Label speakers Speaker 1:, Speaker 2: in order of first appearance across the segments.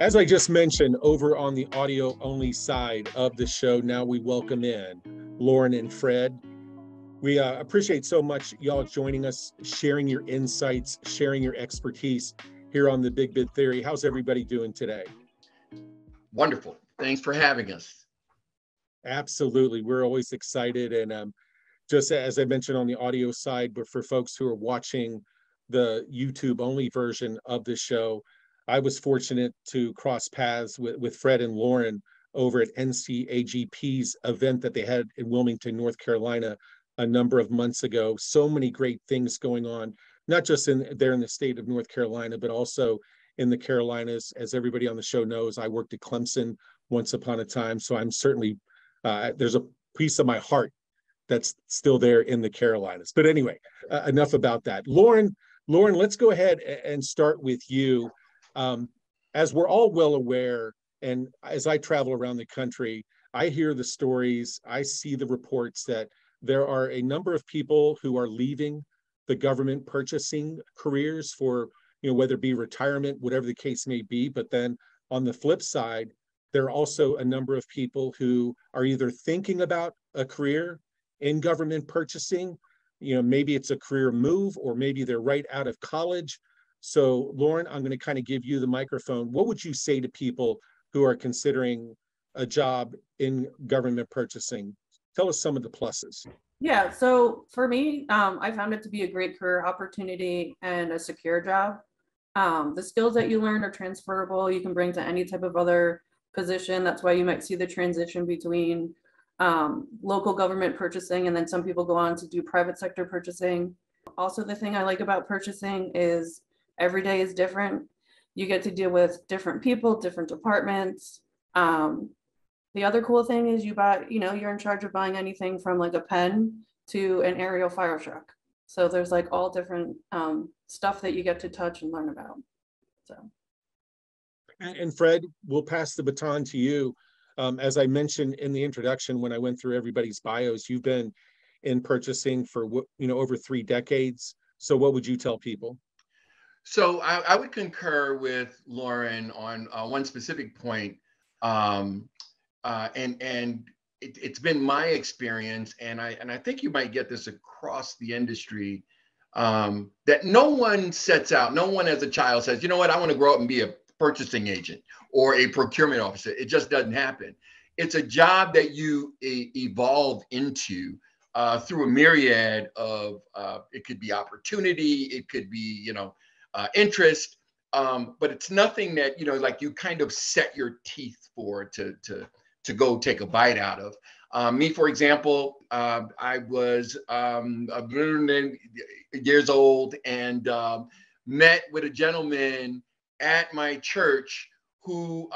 Speaker 1: As I just mentioned, over on the audio only side of the show, now we welcome in Lauren and Fred. We appreciate so much y'all joining us, sharing your insights, sharing your expertise here on the Big Bid Theory. How's everybody doing today?
Speaker 2: Wonderful. Thanks for having us.
Speaker 1: Absolutely. We're always excited. And just as I mentioned on the audio side, but for folks who are watching the YouTube only version of the show, I was fortunate to cross paths with Fred and Lauren over at NCAGP's event that they had in Wilmington, North Carolina, a number of months ago. So many great things going on, not just there in the state of North Carolina, but also in the Carolinas. As everybody on the show knows, I worked at Clemson once upon a time. So I'm certainly, there's a piece of my heart that's still there in the Carolinas. But anyway, enough about that. Lauren, let's go ahead and start with you. As we're all well aware, and as I travel around the country, I hear the stories, I see the reports that there are a number of people who are leaving the government purchasing careers for, whether it be retirement, whatever the case may be. But then on the flip side, there are also a number of people who are either thinking about a career in government purchasing, maybe it's a career move, or maybe they're right out of college. So Lauren, I'm going to kind of give you the microphone. What would you say to people who are considering a job in government purchasing? Tell us some of the pluses.
Speaker 3: Yeah, so for me, I found it to be a great career opportunity and a secure job. The skills that you learn are transferable. You can bring to any type of other position. That's why you might see the transition between local government purchasing, and then some people go on to do private sector purchasing. Also, the thing I like about purchasing is every day is different. You get to deal with different people, different departments. The other cool thing is you're in charge of buying anything from like a pen to an aerial fire truck. So there's like all different stuff that you get to touch and learn about. So.
Speaker 1: And Fred, we'll pass the baton to you. As I mentioned in the introduction, when I went through everybody's bios, you've been in purchasing for over 3 decades. So what would you tell people?
Speaker 2: So I would concur with Lauren on one specific point. And it's been my experience, and I think you might get this across the industry, that no one as a child says, you know what, I want to grow up and be a purchasing agent or a procurement officer. It just doesn't happen. It's a job that you evolve into through a myriad of, it could be opportunity, it could be, interest, but it's nothing that, like you kind of set your teeth for to go take a bite out of. Me, for example, I was 100 years old and met with a gentleman at my church who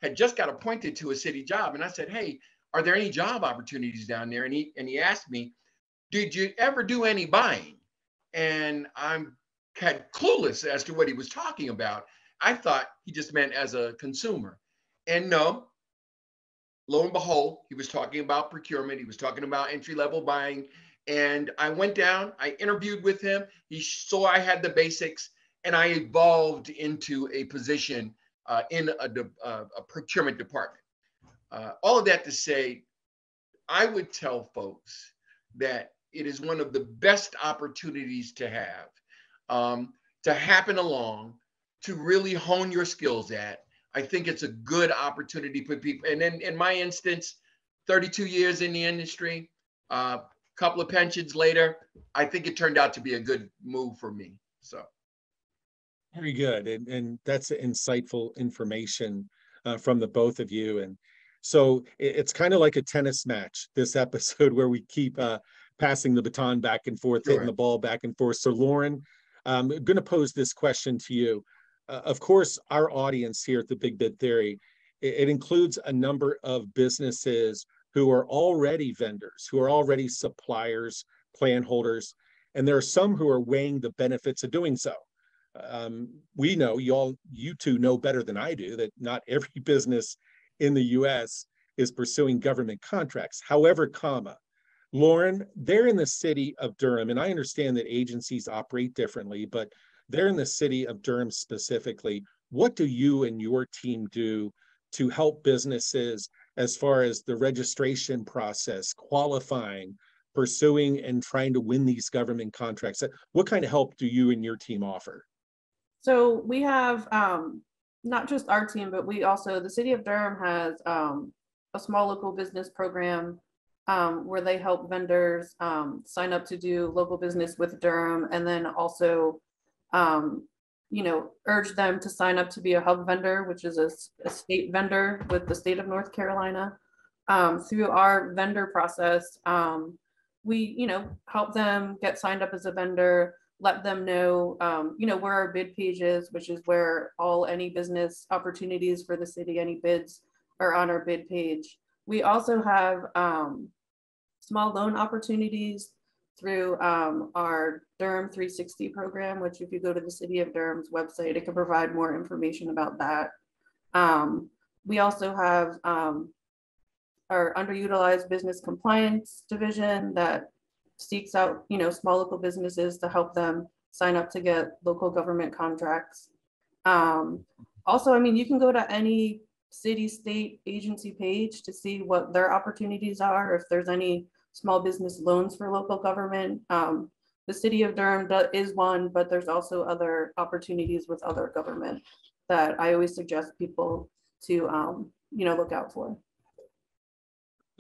Speaker 2: had just got appointed to a city job. And I said, hey, are there any job opportunities down there? And he asked me, did you ever do any buying? And I'm kind of clueless as to what he was talking about. I thought he just meant as a consumer. And no, lo and behold, he was talking about procurement. He was talking about entry-level buying. And I went down, I interviewed with him. He saw I had the basics, and I evolved into a position in a procurement department. All of that to say, I would tell folks that it is one of the best opportunities to have, to happen along, to really hone your skills at. I think it's a good opportunity for people. And then in my instance, 32 years in the industry, a couple of pensions later, I think it turned out to be a good move for me. So.
Speaker 1: Very good. And that's insightful information from the both of you. And so it's kind of like a tennis match, this episode, where we keep passing the baton back and forth, hitting the ball back and forth. So Lauren, I'm going to pose this question to you. Of course, our audience here at the Big Bid Theory, it includes a number of businesses who are already vendors, who are already suppliers, plan holders, and there are some who are weighing the benefits of doing so. We know, you two know better than I do, that not every business in the U.S. is pursuing government contracts. However, Lauren, they're in the city of Durham, and I understand that agencies operate differently, but they're in the city of Durham specifically. what do you and your team do to help businesses as far as the registration process, qualifying, pursuing, and trying to win these government contracts? What kind of help do you and your team offer?
Speaker 3: So we have not just our team, but we also, the City of Durham has a small local business program where they help vendors sign up to do local business with Durham, and then also, urge them to sign up to be a hub vendor, which is a state vendor with the state of North Carolina. Through our vendor process, we, help them get signed up as a vendor, let them know, where our bid page is, which is where any business opportunities for the city, any bids are on our bid page. We also have small loan opportunities through our Durham 360 program, which if you go to the City of Durham's website, it can provide more information about that. We also have our underutilized business compliance division that seeks out, small local businesses to help them sign up to get local government contracts. Also, you can go to any city, state agency page to see what their opportunities are, if there's any small business loans for local government. The City of Durham is one, but there's also other opportunities with other government that I always suggest people to, look out for.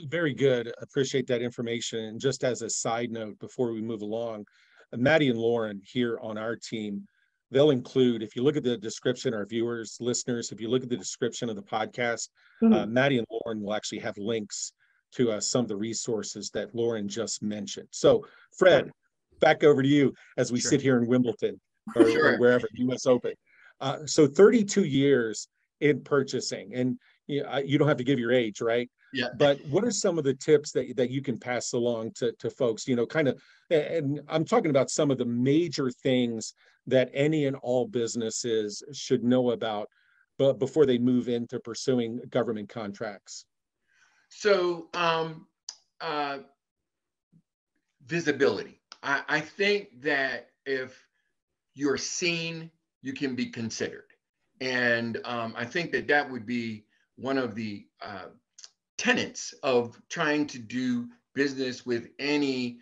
Speaker 1: Very good. Appreciate that information. And just as a side note, before we move along, Maddie and Lauren here on our team, they'll include, if you look at the description, our viewers, listeners, if you look at the description of the podcast, Maddie and Lauren will actually have links to some of the resources that Lauren just mentioned. So Fred, back over to you as we sit here in Wimbledon or wherever, US Open. So 32 years in purchasing, and you don't have to give your age, right?
Speaker 2: Yeah.
Speaker 1: But what are some of the tips that you can pass along to folks, kind of, and I'm talking about some of the major things that any and all businesses should know about before they move into pursuing government contracts?
Speaker 2: So visibility. I think that if you're seen, you can be considered. And I think that would be one of the tenets of trying to do business with any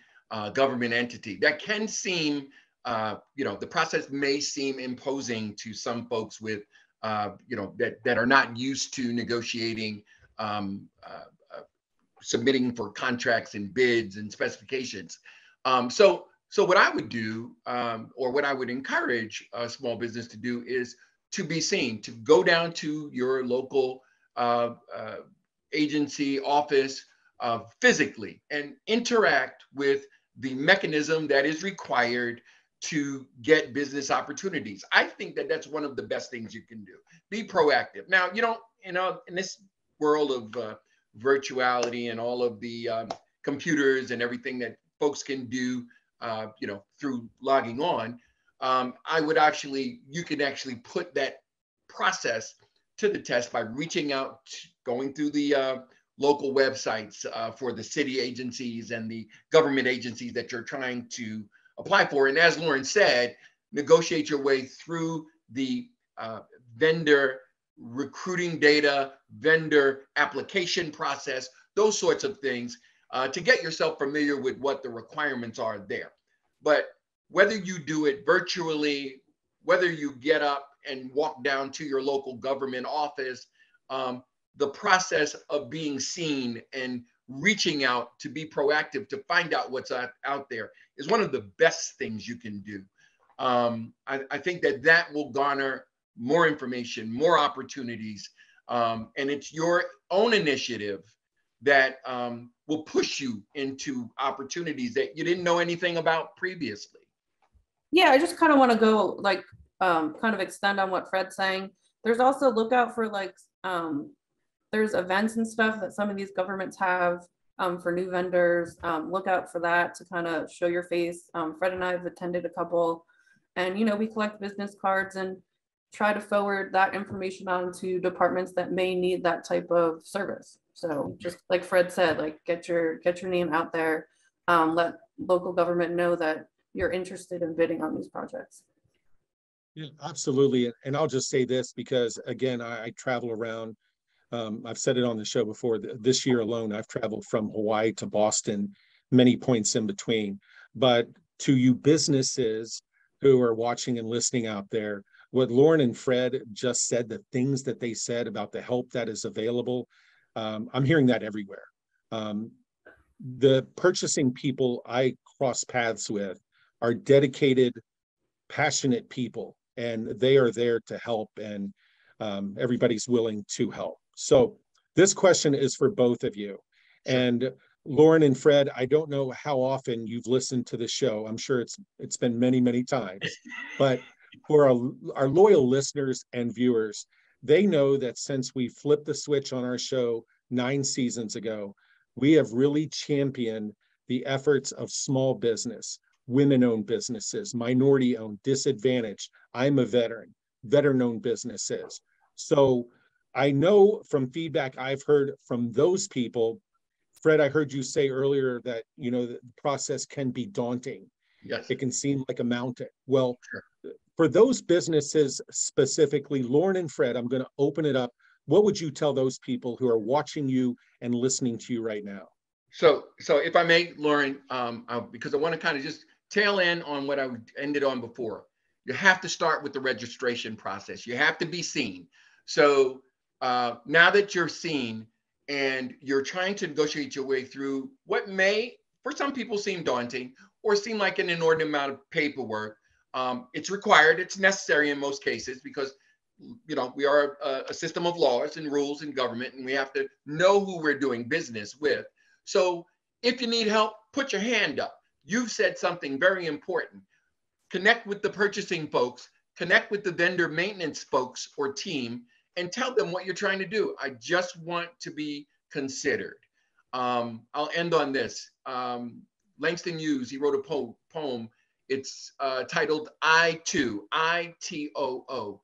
Speaker 2: government entity. That can seem, the process may seem imposing to some folks with, that are not used to negotiating, submitting for contracts and bids and specifications. So what I would do, or what I would encourage a small business to do, is to be seen, to go down to your local agency office physically and interact with the mechanism that is required to get business opportunities. I think that that's one of the best things you can do. Be proactive. Now, in this world of virtuality and all of the computers and everything that folks can do, through logging on, you can actually put that process to the test by reaching out, going through the local websites for the city agencies and the government agencies that you're trying to apply for. And as Lauren said, negotiate your way through the vendor recruiting data, vendor application process, those sorts of things, to get yourself familiar with what the requirements are there. But whether you do it virtually, whether you get up and walk down to your local government office, the process of being seen and reaching out to be proactive to find out what's out there is one of the best things you can do. I think that will garner more information, more opportunities, and it's your own initiative that will push you into opportunities that you didn't know anything about previously.
Speaker 3: Yeah, I just kind of want to go kind of extend on what Fred's saying. There's also look out for there's events and stuff that some of these governments have for new vendors. Look out for that to kind of show your face. Fred and I have attended a couple, and we collect business cards and try to forward that information on to departments that may need that type of service. So just like Fred said, get your name out there, let local government know that you're interested in bidding on these projects.
Speaker 1: Yeah, absolutely. And I'll just say this because, again, I travel around. I've said it on the show before. This year alone, I've traveled from Hawaii to Boston, many points in between. But to you businesses who are watching and listening out there, what Lauren and Fred just said, the things that they said about the help that is available, I'm hearing that everywhere. Um, the purchasing people I cross paths with are dedicated, passionate people, and they are there to help, and everybody's willing to help. So this question is for both of you.
Speaker 2: Sure.
Speaker 1: And Lauren and Fred, I don't know how often you've listened to the show. I'm sure it's been many, many times. But for our loyal listeners and viewers, they know that since we flipped the switch on our show 9 seasons ago, we have really championed the efforts of small business, women-owned businesses, minority-owned, disadvantaged. I'm a veteran-owned businesses. So I know from feedback I've heard from those people, Fred, I heard you say earlier that, the process can be daunting.
Speaker 2: Yes.
Speaker 1: It can seem like a mountain. Well,
Speaker 2: Sure.
Speaker 1: for those businesses specifically, Lauren and Fred, I'm going to open it up. What would you tell those people who are watching you and listening to you right now?
Speaker 2: So if I may, Lauren, because I want to kind of just tail in on what I ended on before. You have to start with the registration process. You have to be seen. So now that you're seen and you're trying to negotiate your way through what may, for some people, seem daunting or seem like an inordinate amount of paperwork, it's required. It's necessary in most cases because we are a system of laws and rules in government, and we have to know who we're doing business with. So if you need help, put your hand up. You've said something very important. Connect with the purchasing folks, connect with the vendor maintenance folks or team, and tell them what you're trying to do. I just want to be considered. I'll end on this. Langston Hughes, he wrote a poem. It's titled I Too, I-T-O-O.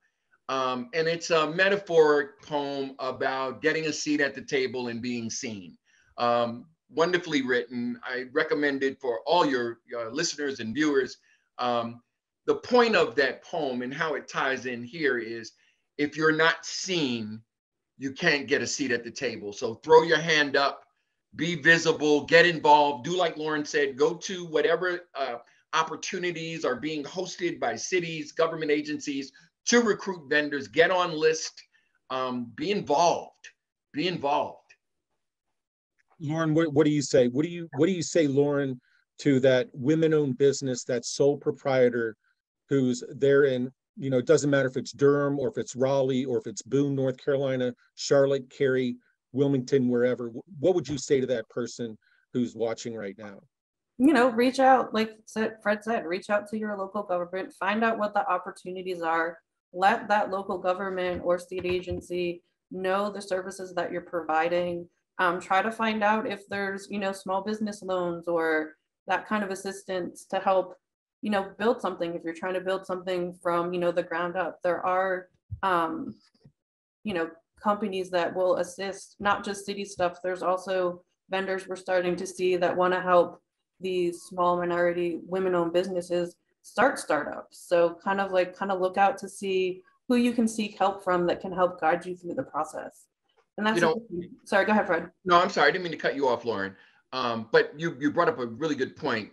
Speaker 2: And it's a metaphoric poem about getting a seat at the table and being seen. Wonderfully written. I recommend it for all your listeners and viewers. The point of that poem and how it ties in here is if you're not seen, you can't get a seat at the table. So throw your hand up, be visible, get involved, do like Lauren said, go to whatever opportunities are being hosted by cities, government agencies to recruit vendors, get on list, be involved, be involved.
Speaker 1: Lauren, what do you say? What do you say, Lauren, to that women-owned business, that sole proprietor who's there in, it doesn't matter if it's Durham or if it's Raleigh or if it's Boone, North Carolina, Charlotte, Cary, Wilmington, wherever. What would you say to that person who's watching right now?
Speaker 3: Reach out, like Fred said, reach out to your local government, find out what the opportunities are, let that local government or state agency know the services that you're providing. Try to find out if there's, small business loans or that kind of assistance to help, build something. If you're trying to build something from, the ground up, there are, companies that will assist, not just city stuff. There's also vendors we're starting to see that want to help these small minority women-owned businesses start startups. So kind of look out to see who you can seek help from that can help guide you through the process. And that's sorry, go ahead, Fred.
Speaker 2: No, I'm sorry. I didn't mean to cut you off, Lauren. But you brought up a really good point.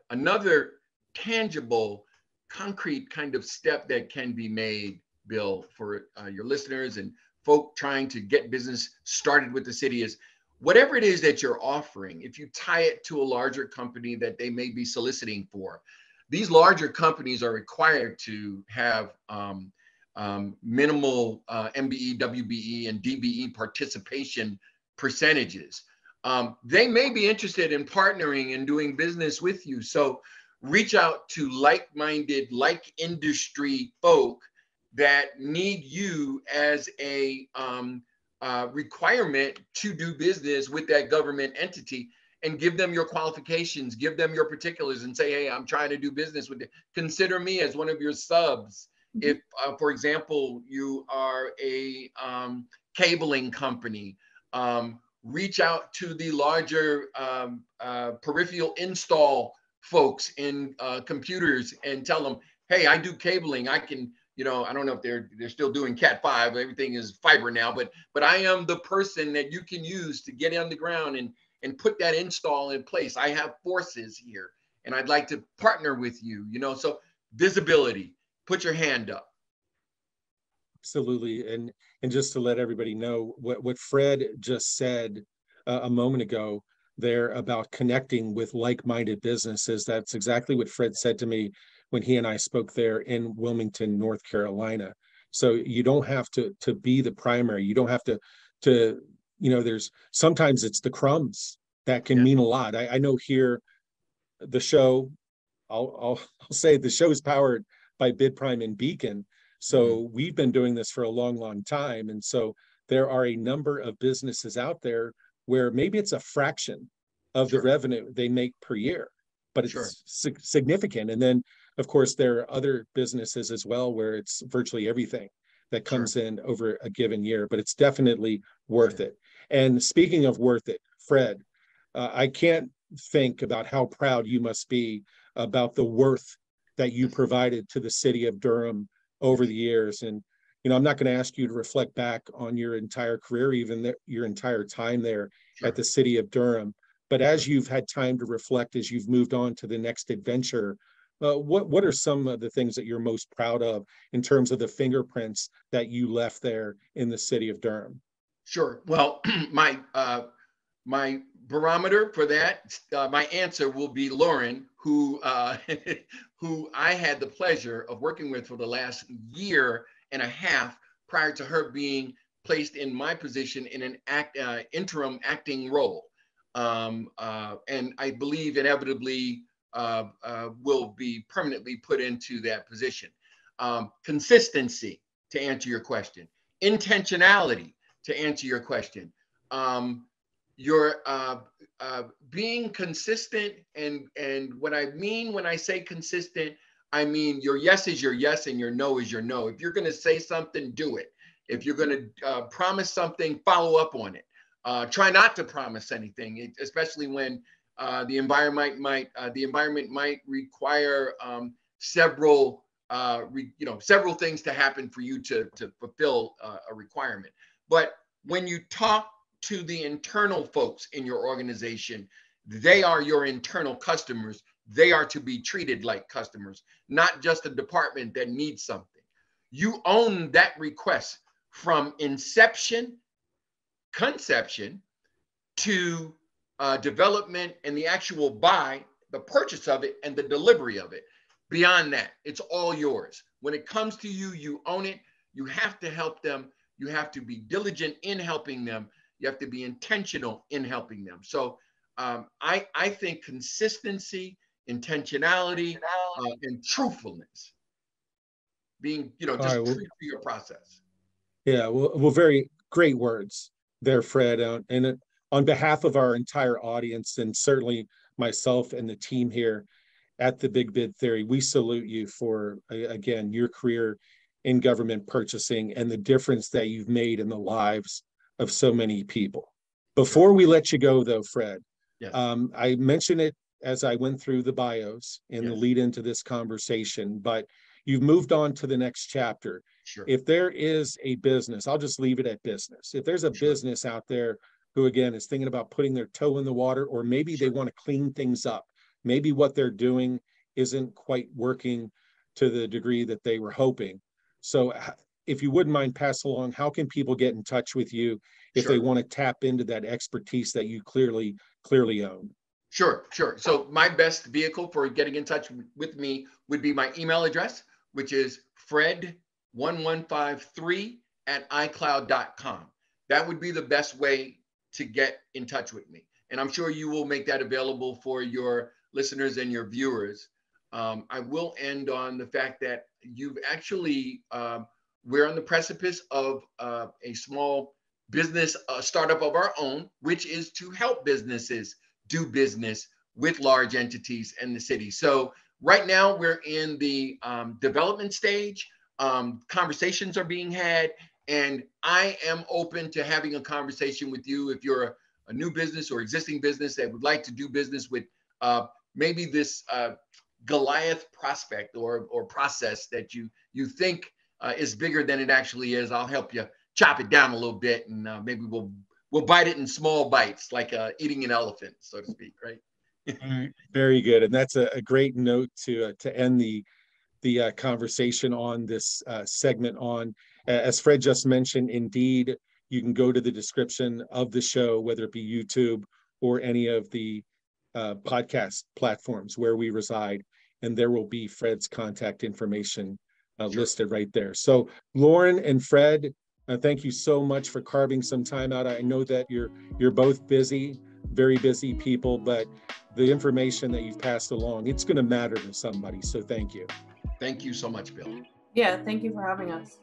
Speaker 2: Another tangible, concrete kind of step that can be made, Bill, for your listeners and folk trying to get business started with the city is whatever it is that you're offering, if you tie it to a larger company that they may be soliciting for, these larger companies are required to have minimal MBE, WBE, and DBE participation percentages. They may be interested in partnering and doing business with you. So reach out to like-minded, like industry folk that need you as a requirement to do business with that government entity, and give them your qualifications, give them your particulars, and say, hey, I'm trying to do business with you. Consider me as one of your subs. If, for example, you are a cabling company, reach out to the larger peripheral install folks in computers and tell them, hey, I do cabling. I can I don't know if they're still doing Cat 5. Everything is fiber now, but I am the person that you can use to get on the ground and put that install in place. I have forces here, and I'd like to partner with you. So visibility. Put your hand up.
Speaker 1: Absolutely. And just to let everybody know what Fred just said a moment ago there about connecting with like-minded businesses, that's exactly what Fred said to me when he and I spoke there in Wilmington, North Carolina. So you don't have to be the primary. You don't have to there's sometimes it's the crumbs that can mean a lot. I know here the show, I'll say the show is powered by Bid Prime and Beacon. So we've been doing this for a long, long time. And so there are a number of businesses out there where maybe it's a fraction of the revenue they make per year, but it's significant. And then, of course, there are other businesses as well where it's virtually everything that comes in over a given year, but it's definitely worth it. And speaking of worth it, Fred, I can't think about how proud you must be about the worth that you provided to the city of Durham over the years. And, I'm not going to ask you to reflect back on your entire career, even your entire time there at the city of Durham. But as you've had time to reflect, as you've moved on to the next adventure, what are some of the things that you're most proud of in terms of the fingerprints that you left there in the city of Durham?
Speaker 2: Sure. Well, my barometer for that, my answer will be Lauren, who who I had the pleasure of working with for the last year and a half prior to her being placed in my position in an interim acting role. And I believe inevitably will be permanently put into that position. Consistency, to answer your question. Intentionality, to answer your question. Your being consistent, and what I mean when I say consistent, I mean your yes is your yes and your no is your no. If you're going to say something, do it. If you're going to promise something, follow up on it. Try not to promise anything, especially when the environment might require several things to happen for you to fulfill a requirement. But when you talk to the internal folks in your organization, they are your internal customers. They are to be treated like customers, not just a department that needs something. You own that request from conception to development and the actual buy, the purchase of it and the delivery of it. Beyond that, it's all yours. When it comes to you, you own it. You have to help them. You have to be diligent in helping them. You have to be intentional in helping them. So I think consistency, intentionality, and truthfulness, being, just true to your process.
Speaker 1: Yeah, well, very great words there, Fred. And on behalf of our entire audience, and certainly myself and the team here at the Big Bid Theory, we salute you for, again, your career in government purchasing and the difference that you've made in the lives of so many people. Before we let you go, though, Fred, I mentioned it as I went through the bios in the lead into this conversation, but you've moved on to the next chapter.
Speaker 2: Sure.
Speaker 1: If there is a business, I'll just leave it at business. If there's a business out there who, again, is thinking about putting their toe in the water, or maybe they want to clean things up, maybe what they're doing isn't quite working to the degree that they were hoping. So if you wouldn't mind pass along, how can people get in touch with you if they want to tap into that expertise that you clearly own?
Speaker 2: Sure. So my best vehicle for getting in touch with me would be my email address, which is fred1153@icloud.com. That would be the best way to get in touch with me. And I'm sure you will make that available for your listeners and your viewers. I will end on the fact that you've actually, we're on the precipice of a small business startup of our own, which is to help businesses do business with large entities in the city. So right now we're in the development stage. Conversations are being had, and I am open to having a conversation with you if you're a new business or existing business that would like to do business with maybe this Goliath prospect or process that you think is bigger than it actually is. I'll help you chop it down a little bit, and maybe we'll bite it in small bites, like eating an elephant, so to speak, right?
Speaker 1: Very good, and that's a great note to end the conversation on this segment on. As Fred just mentioned, indeed, you can go to the description of the show, whether it be YouTube or any of the podcast platforms where we reside, and there will be Fred's contact information listed right there. So Lauren and Fred, thank you so much for carving some time out. I know that you're both busy, very busy people, but the information that you've passed along, it's going to matter to somebody. So thank you.
Speaker 2: Thank you so much, Bill.
Speaker 3: Yeah, thank you for having us.